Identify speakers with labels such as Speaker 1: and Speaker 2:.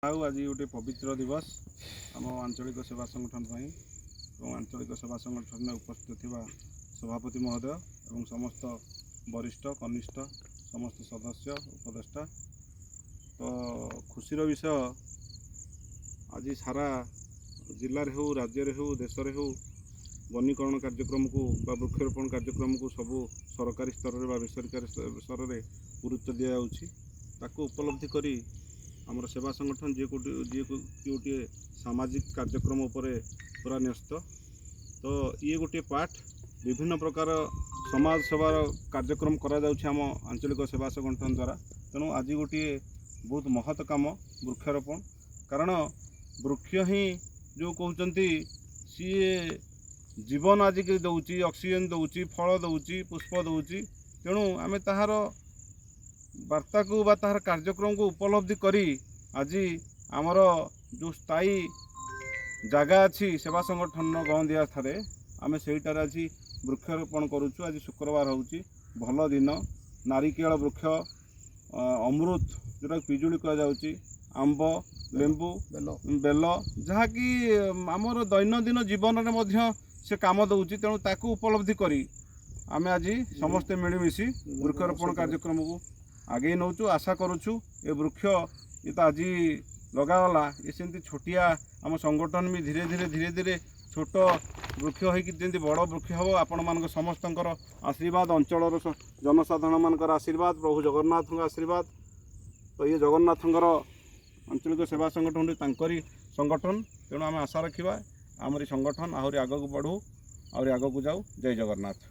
Speaker 1: आज गोटे पवित्र दिवस आम आंचलिक सेवा संगठन आंचलिक सेवा संगठन में उपस्थित थिबा सभापति महोदय और समस्त वरिष्ठ कनिष्ठ समस्त सदस्य उपदेष्टा तो खुशीर विषय आज सारा जिले में हो राज्य में हो देश में हो वनीकरण कार्यक्रम को वृक्षरोपण कार्यक्रम को सबू सरकारी स्तर में बेसरकारी स्तर में गुरुत्व दि जाऊँ उपलब्धि करी आमर सेवा संगठन जी गोटे सामाजिक कार्यक्रम उपरे पूरा न्यस्त तो ये गोटे पाठ विभिन्न प्रकार समाज सेवार कार्यक्रम करा जाउछि आम आंचलिक सेवा संगठन द्वारा तेणु आज गोटे बहुत महत काम वृक्षारोपण कारण वृक्ष ही जो कहते सी जीवन आज के दौची ऑक्सीजन दौची फल दौची पुष्प दौची तेणु आम ताहार वार्ता को बा ताहार कार्यक्रम को उपलब्धि करी आज आमर जो स्थायी जगह अच्छी सेवा संगठन गंदिया थे आम से आज वृक्षारोपण करुचु। आज शुक्रवार हूँ भल दिन नारिकेल वृक्ष अमृत जोटा पिजुली कहुच्छी आंब लेंबू बेल जहाँकि आमर दैनंदिन जीवन में से काम दौची तेणु ताकू उपलब्धि करी आम आज समस्ते मिलमिशि वृक्षारोपण कार्यक्रम को आगे नौचु आशा करुचु। ये वृक्ष ये तो आज लगागला ये सेमती छोटिया आम संगठन भी धीरे धीरे छोट वृक्ष होती बड़ वृक्ष हम आपण मान समस्त आशीर्वाद अंचल जनसाधारण मान आशीर्वाद प्रभु जगन्नाथ आशीर्वाद तो ये जगन्नाथ आंचलिक सेवा संगठन तांकरी संगठन तेणु आम आशा रखा आमरी संगठन आहरी आग को बढ़ू आहरी आग को जाऊ। जय जगन्नाथ।